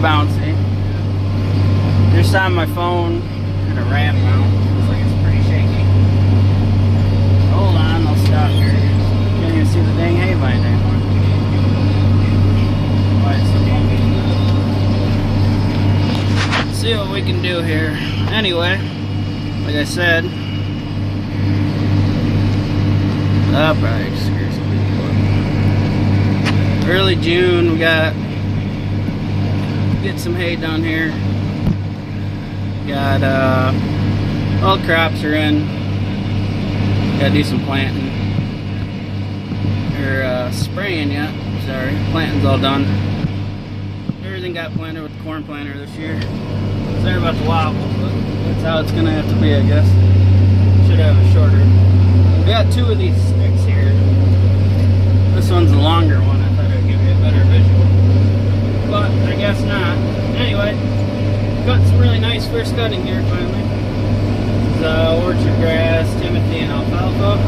bouncy. Just on my phone at a ramp mount. Looks like it's pretty shaky. Hold on, I'll stop here. Can't even see the dang hay vine anymore. Why it's so bumpy. Let's see what we can do here. Anyway, like I said, probably scares some people. Early June, we got get some hay down here. Got all the crops are in. Gotta do some planting or spraying yet. Sorry, planting's all done. Everything got planted with the corn planter this year. Sorry about the wobble, but that's how it's gonna have to be, I guess. Should have a shorter. We got two of these sticks here. This one's the longer one. I thought it would give you a better visual, but I guess not. Anyway, got some really nice first cutting here finally. This is orchard grass, timothy, and alfalfa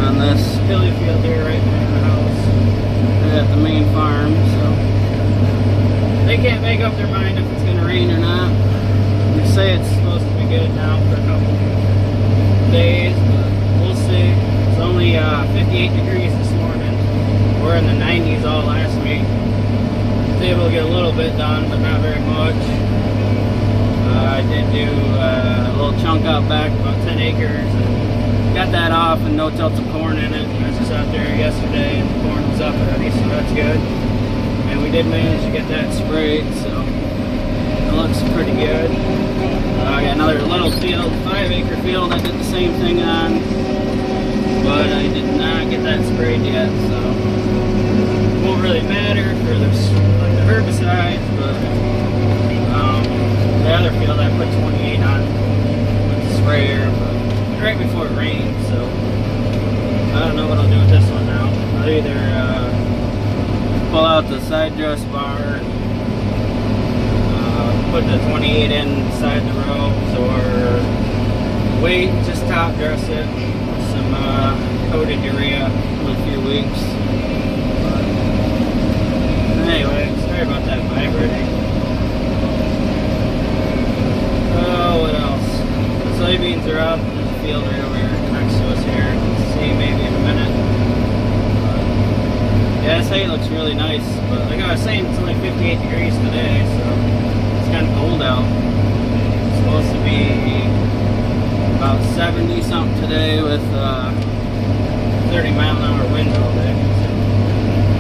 on this hilly field here right behind the house. They're at the main farm, so they can't make up their mind if it's going to rain or not. They say it's supposed to be good now for a couple days, but we'll see. It's only 58 degrees this morning. We're in the 90s all last week. I was able to get a little bit done, but not very much. I did do a little chunk out back, about 10 acres. And got that off and no-till some corn in it. I was just out there yesterday and the corn was up already, so that's good. And we did manage to get that sprayed, so it looks pretty good. I got another little field, 5-acre field I did the same thing on, but I did not get that sprayed yet, so it won't really matter for the herbicides, but the other field I put 28 on with the sprayer, but right before it rained, so I don't know what I'll do with this one now. I'll either pull out the side dress bar and put the 28 inside the rows, or wait, just top dress it with some coated urea in a few weeks. But anyway, sorry about that vibrating. Oh, what else? The soybeans are up in the field right over here next to us here. We'll see maybe in a minute. Yeah, this hay looks really nice, but like I was saying, it's only 58 degrees today, so it's kind of cold out. It's supposed to be about 70 something today with 30-mile-an-hour winds all day. So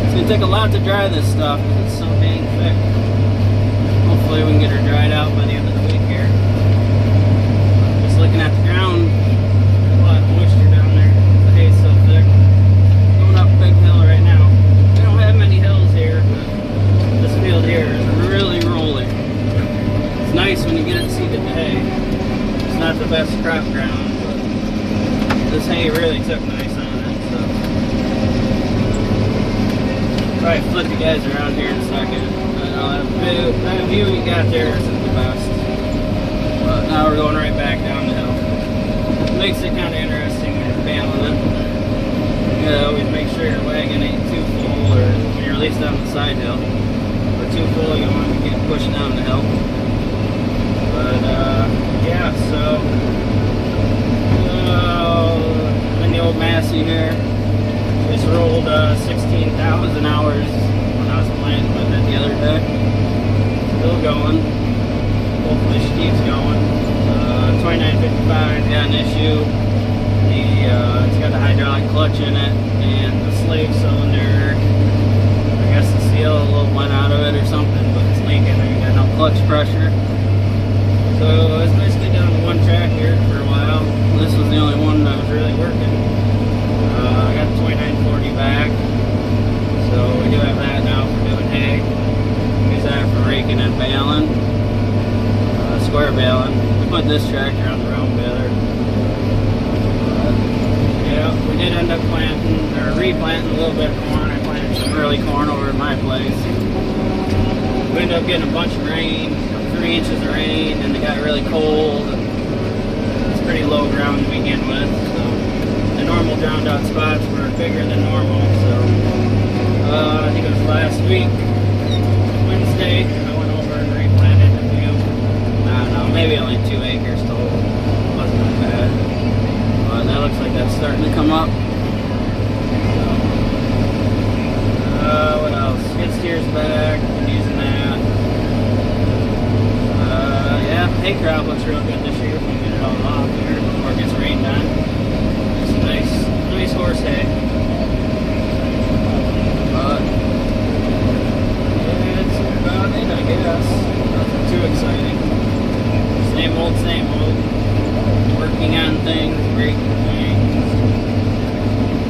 it's gonna take a lot to dry this stuff because it's so dang thick. Hopefully we can get her dried out by the end of the week here. Just looking at the ground, there's a lot of moisture down there. The hay's so thick. Going up a big hill right now. We don't have many hills here, but this field here is really rolly. It's nice when you get it seeded hay. It's not the best crop ground, but this hay really took nice on it. So probably flip you guys around here in a second. I know that view you got there isn't the best. But now we're going right back down the hill. It makes it kind of interesting when you're baling it. You gotta always make sure your wagon ain't too full, or when you're at least on the side hill. If we're too full, you don't want to get pushed down the hill. But yeah, so in the old Massey here, just rolled 16,000 hours when I was playing with it the other day. Still going. Hopefully she keeps going. 2955 got an issue. It's got a hydraulic clutch in it, and the slave cylinder, I guess the seal a little went out of it or something, but it's leaking. You got no clutch pressure. So it's basically down to one track here for a while. This was the only one that was really working. I got the 2940 back, so we do have that now for doing hay. Use that for raking and baling, square baling. We put this tractor on the round baler. Yeah, we did end up planting or replanting a little bit of corn. I planted some early corn over at my place. We ended up getting a bunch of rain. 3 inches of rain, and it got really cold. It's pretty low ground to begin with, so the normal drowned out spots were bigger than normal. So I think it was last week, Wednesday, I went maybe only 2 acres total. Wasn't that bad. But that looks like that's starting to come up. What else? Skid steer's back. Been using that. Yeah, hay crop looks real good this year. We get it all off here before it gets rained on. It's nice horse hay. But yeah, that's about it, I guess. Nothing too exciting. Same old, same old. Working on things, breaking things.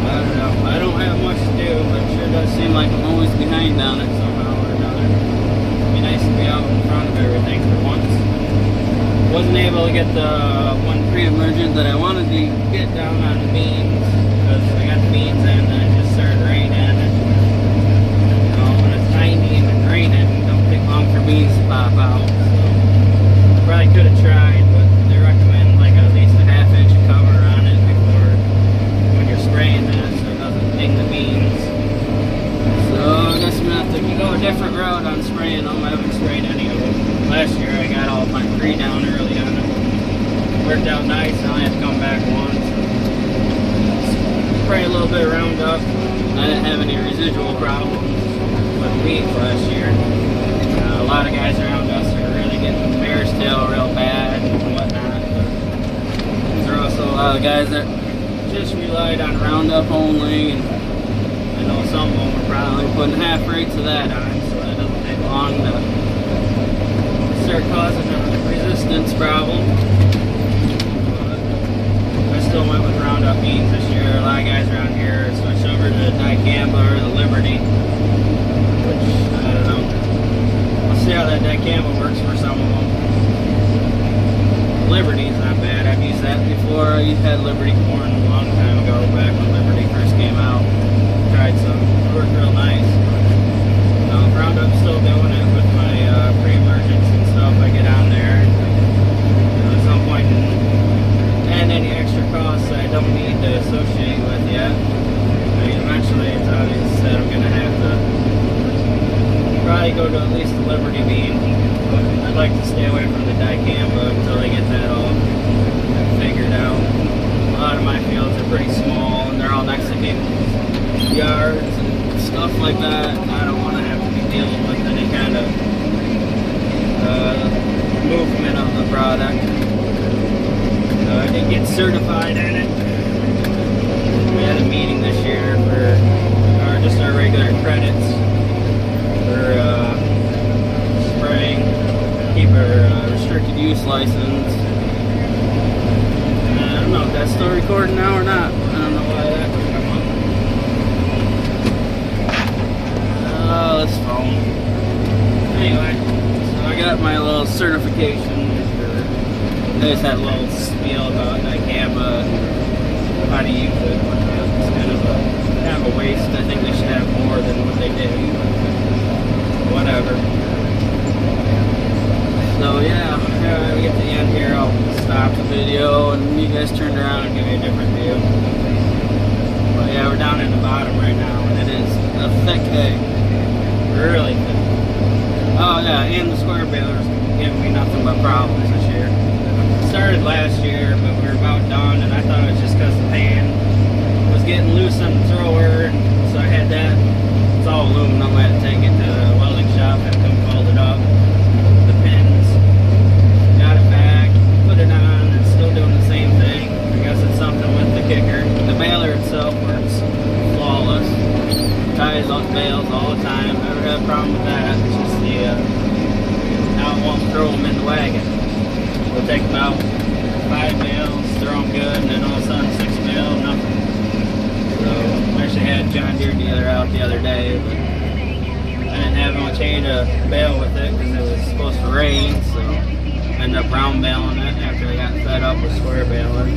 I don't know. I don't have much to do, but it sure does seem like I'm always behind on it somehow or another. It'd be nice to be out in front of everything for once. Wasn't able to get the one pre-emergent that I wanted to get down on the beans because I got the beans in and it just started raining. And you know, when it's 90 and it's raining, it don't take long for beans to pop out. So probably could have tried, but they recommend like at least a half-inch cover on it before when you're spraying that so it doesn't ding the beans. So I guess I'm gonna have to go a different route on spraying them. I haven't sprayed any of them. Last year I got all of my pre down early on. It worked out nice. I only had to come back once. Spray a little bit of Roundup. I didn't have any residual problems with weeds last year. A lot of guys around us are really getting bear's tail real bad and whatnot. But there are also a lot of guys that just relied on Roundup only. And I know some of them are probably putting half rates of that on, so it doesn't take long to start causing a resistance problem. I still went with Roundup beans this year. A lot of guys around here switched over to the Dicamba or the Liberty, which I don't know. We'll see how that Dicamba works for some of them. Liberty's not bad. I've used that before. I had Liberty corn a long time ago, back when Liberty first came out. Tried some. It worked real nice. Roundup's still doing it with my pre-emergence and stuff. I get on there and at some point and any extra costs I don't need to associate with yet. I mean, eventually it's obvious that I'm going to have to probably go to at least the Liberty bean, but I'd like to stay away from the Dicamba until I get that all figured out. A lot of my fields are pretty small and they're all next to people's yards and stuff like that. I don't want to have to be dealing with any kind of movement of the product. I did get certified in it. We had a meeting this year for just our regular credits for spraying, keep our restricted use license. I don't know if that's still recording now or not. I don't know why that would come up. Oh, this phone. Anyway, so I got my little certification. I just had a little spiel about Dicamba, how to use it. It's kind of a waste. I think they should have more than what they did. Whatever. So yeah, we get to the end here. I'll stop the video and you guys turn around and give me a different view. But yeah, we're down in the bottom right now and it is a thick hay. Really thick. Oh yeah, and the square balers giving me nothing but problems this year. Started last year, but we were about done, and I thought it was just because the pan was getting loose on the thrower, so I had that. It's all aluminum. I had to take it to the welding shop, had them weld it up. The pins, got it back, put it on, it's still doing the same thing. I guess it's something with the kicker. The baler itself works flawless. Ties up bales all the time. Never had a problem with that. It's just the how it won't throw them in the wagon. We'll take about 5 bales, throw them good, and then all of a sudden 6 bales, nothing. So I actually had John Deere dealer out the other day, but I didn't have much hay to bale with it because it was supposed to rain, so I ended up round baling it after I got fed up with square baling.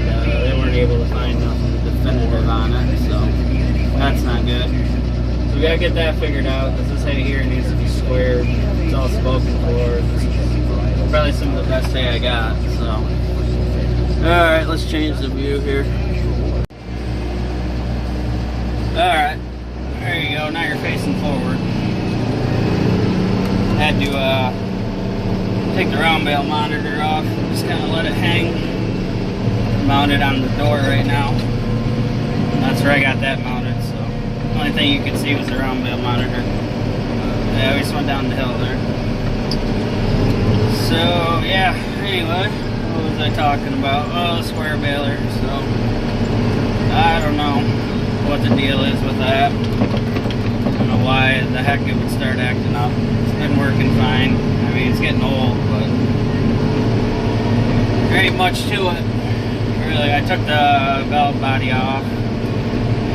And they weren't able to find nothing definitive on it, so that's not good. So we gotta get that figured out because this hay here needs to be squared. It's all spoken for. This is probably some of the best hay I got, so. Alright, let's change the view here. Alright, there you go, now you're facing forward. Had to take the round bale monitor off, just kind of let it hang. Mounted on the door right now. That's where I got that mounted, so the only thing you could see was the round bale monitor. Yeah, we just went down the hill there. So yeah, anyway, what was I talking about? Oh, the square baler. So I don't know what the deal is with that. I don't know why the heck it would start acting up. It's been working fine. I mean, it's getting old, but there ain't much to it. Really, I took the valve body off,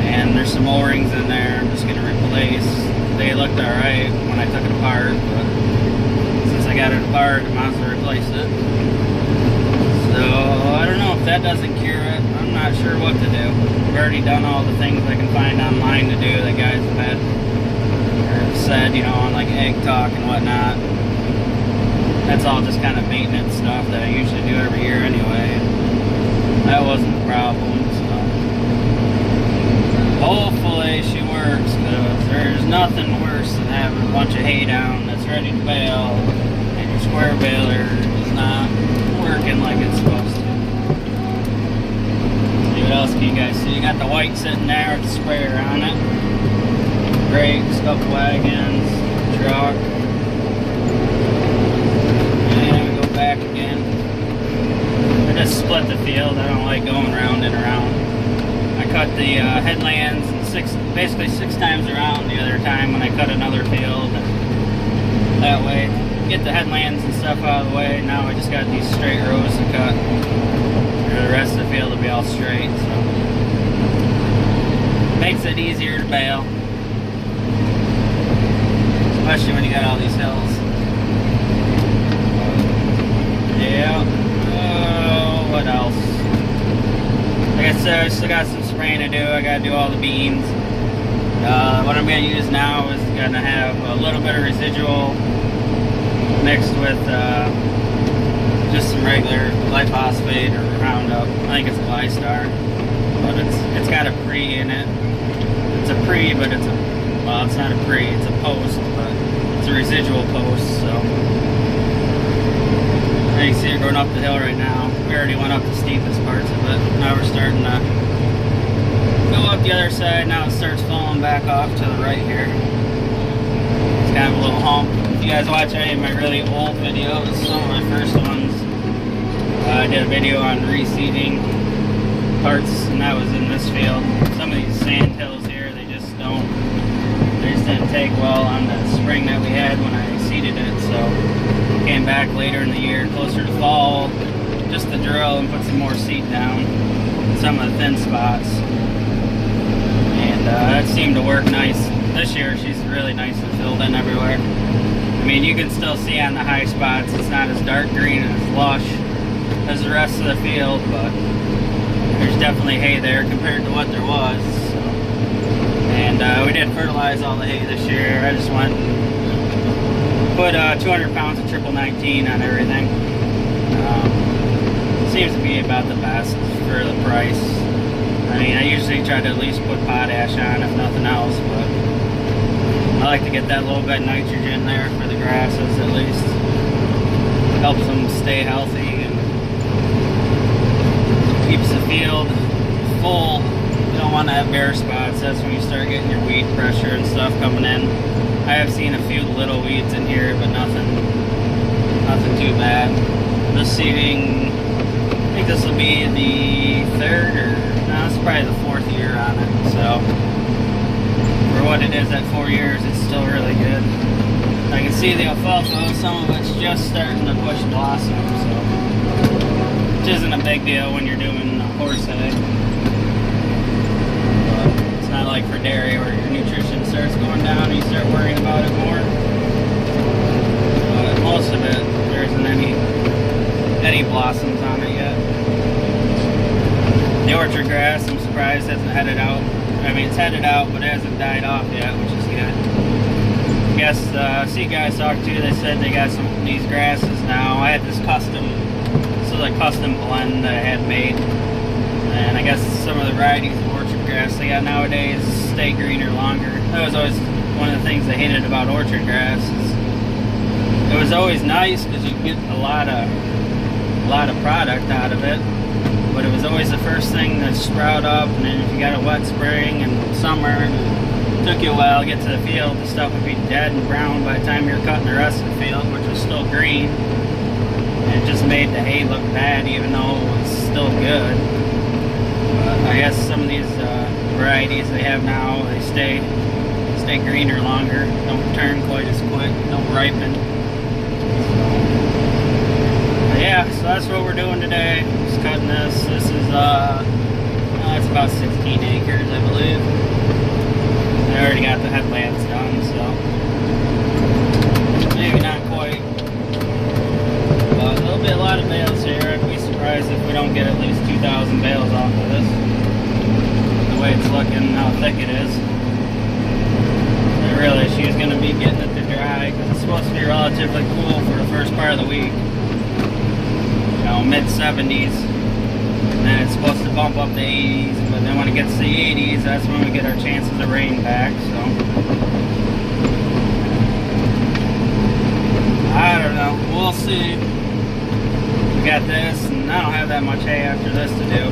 and there's some O-rings in there I'm just going to replace. They looked alright when I took it apart, but since I got it apart, I might as well replace it. So, I don't know if that doesn't cure it. I'm not sure what to do. I've already done all the things I can find online to do that guys have had, or said, you know, on like Egg Talk and whatnot. That's all just kind of maintenance stuff that I usually do every year anyway. That wasn't the problem, so hopefully she works, because there's nothing worse than having a bunch of hay down that's ready to bale and your square baler is not working like it's supposed to. See, what else can you guys see? You got the white sitting there with the sprayer on it. Brakes, couple wagons, truck. And we go back again. I just split the field. I don't like going round and around. I cut the headlands basically six times around the other time when I cut another field. That way, get the headlands and stuff out of the way. Now I just got these straight rows to cut. The rest of the field will be all straight. So makes it easier to bale, especially when you got all these hills. Yeah. What else? Like I said, I still got some spraying to do. I gotta do all the beans. What I'm gonna use now is gonna have a little bit of residual mixed with just some regular glyphosate or Roundup. I think it's Glystar, but it's got a pre in it. It's a pre, but it's not a pre. It's a post, but it's a residual post. So. You see it going up the hill right now. We already went up the steepest parts of it. Now we're starting to go up the other side. Now it starts falling back off to the right here. It's kind of a little hump. If you guys watch any of my really old videos, some of my first ones, I did a video on reseeding parts, and that was in this field. Some of these sand hills here, they just didn't take well on the spring that we had when I seeded it, so came back later in the year, closer to fall, just to drill and put some more seed down in some of the thin spots. And that seemed to work nice. This year she's really nice and filled in everywhere. I mean, you can still see on the high spots it's not as dark green and as lush as the rest of the field, but there's definitely hay there compared to what there was. So. And we did fertilize all the hay this year. I just went and put 200 pounds of triple 19 on everything. Seems to be about the best for the price. I mean, I usually try to at least put potash on, if nothing else, but I like to get that little bit of nitrogen there for the grasses at least. Helps them stay healthy and keeps the field full. You don't want to have bare spots. That's when you start getting your weed pressure and stuff coming in. I have seen a few little weeds in here, but nothing too bad. This seeding, I think this will be the third, or no, it's probably the fourth year on it. So for what it is at 4 years, it's still really good. I can see the alfalfa, some of it's just starting to push blossom, so which isn't a big deal when you're doing horse hay. It's not like for dairy where your nutrition starts going down and you start worrying about it more. But most of it, there isn't any blossoms on it yet. The orchard grass, I'm surprised, hasn't headed out. I mean, it's headed out, but it hasn't died off yet, which is good. I guess seed guys talked to, they said they got some of these grasses now. I had this custom blend that I had made. And I guess some of the varieties of orchard grass they got nowadays stay greener longer. That was always one of the things I hated about orchard grass. Is it was always nice because you get a lot of product out of it. But it was always the first thing to sprout up, and then if you got a wet spring and summer, it took you a while to get to the field, the stuff would be dead and brown by the time you're cutting the rest of the field, which was still green. And it just made the hay look bad, even though it was still good. But I guess some of these varieties they have now, they stay greener longer, don't turn quite as quick, don't ripen. Yeah, so that's what we're doing today. Just cutting this. This is it's about 16 acres, I believe. I already got the headlamps done, so maybe not quite. But there'll be a lot of bales here. I'd be surprised if we don't get at least 2,000 bales off of this. The way it's looking, how thick it is. But really, she's going to be getting it to dry because it's supposed to be relatively cool for the first part of the week. Mid-70s, and then it's supposed to bump up to 80s, but then when it gets to the 80s, that's when we get our chances of rain back. So I don't know, we'll see. We got this, and I don't have that much hay after this to do.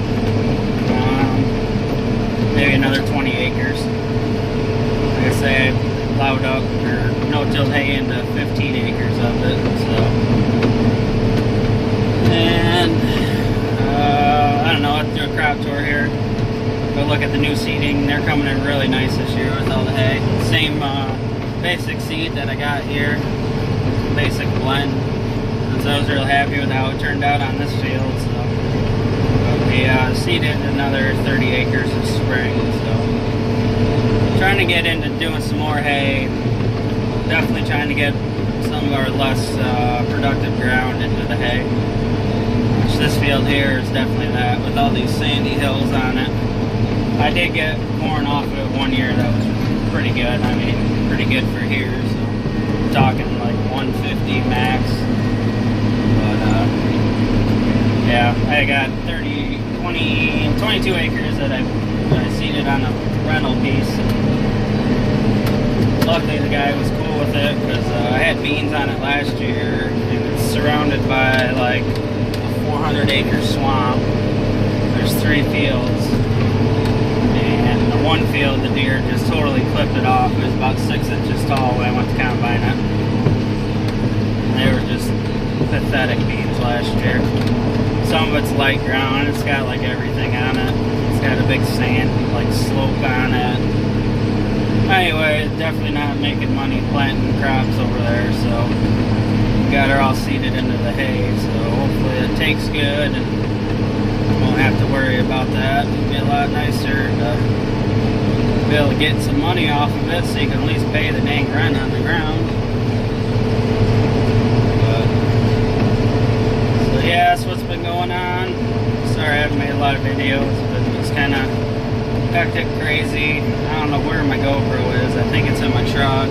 Maybe another 20 acres. Like I say, I plowed up or no-till hay into 15 acres of it, so. And I don't know, I'll do a crop tour here. Go look at the new seeding. They're coming in really nice this year with all the hay. Same basic seed that I got here, basic blend. So I was real happy with how it turned out on this field. So we seeded another 30 acres of spring. So trying to get into doing some more hay. Definitely trying to get some of our less productive ground into the hay. This field here is definitely that, with all these sandy hills on it. I did get corn off of it one year that was pretty good. I mean, pretty good for here. So I'm talking like 150 max. But yeah, I got 22 acres that I seeded on a rental piece. Luckily, the guy was cool with it because I had beans on it last year, and it's surrounded by like 400-acre swamp. There's 3 fields, and the one field the deer just totally clipped it off. It was about 6 inches tall when I went to combine it. They were just pathetic beans last year. Some of it's light ground. It's got like everything on it. It's got a big sand like slope on it. Anyway, definitely not making money planting crops over there, so got her all seeded into the hay, so hopefully it takes good and won't have to worry about that. It'll be a lot nicer to be able to get some money off of it so you can at least pay the dang rent on the ground. But, so yeah, that's what's been going on. Sorry I haven't made a lot of videos, but it's kind of hectic, crazy. I don't know where my GoPro is. I think it's in my truck.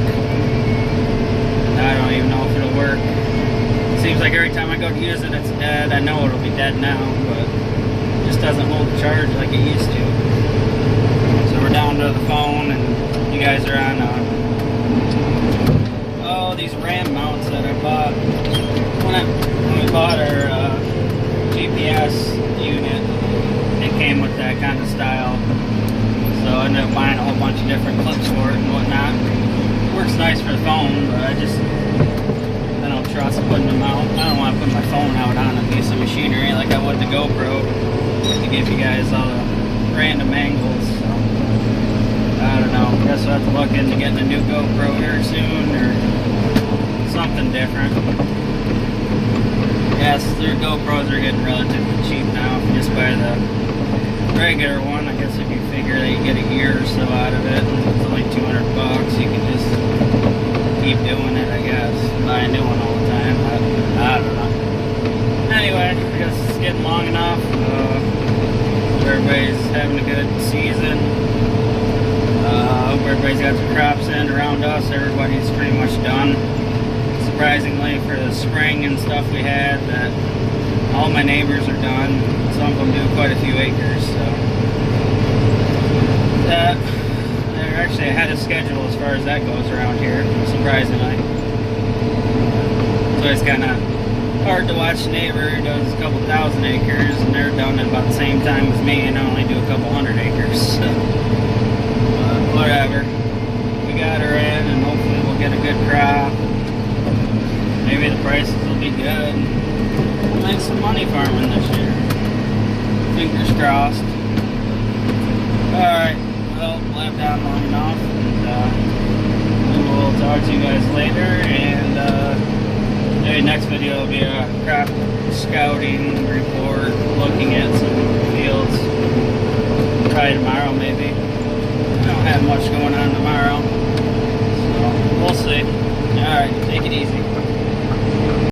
I don't even know if it'll work. Seems like every time I go to use it, it's dead. I know it'll be dead now, but it just doesn't hold the charge like it used to. So we're down to the phone, and you guys are on these RAM mounts that I bought when we bought our GPS unit. It came with that kind of style, so I ended up buying a whole bunch of different clips for it and whatnot. Works nice for the phone, but I don't trust putting them out. I don't want to put my phone out on a piece of machinery like I would the GoPro to give you guys all the random angles. So I don't know. I guess we'll have to look into getting a new GoPro here soon or something different. Yes, their GoPros are getting relatively cheap now. If you just buy the regular one, I guess if you figure that you get a year or so out of it, it's only $200. You can just keep doing it, I guess. Buy a new one all the time. I don't know. Anyway, I guess it's getting long enough. Everybody's having a good season. Hope everybody's got their crops in around us. Everybody's pretty much done. Surprisingly, for the spring and stuff we had, that all my neighbors are done. Some of them do quite a few acres, so they're actually ahead of schedule as far as that goes around here, surprisingly. always kind of hard to watch a neighbor who does a couple thousand acres, and they're done at about the same time as me, and I only do a couple hundred acres. So, whatever. We got her in, and hopefully we'll get a good crop. Maybe the prices will be good. We'll make some money farming this year. Fingers crossed. Alright, well, lap down long enough, and we'll talk to you guys later, and maybe next video will be a crop scouting report, looking at some fields. Probably tomorrow, maybe. I don't have much going on tomorrow, so we'll see. Alright, take it easy.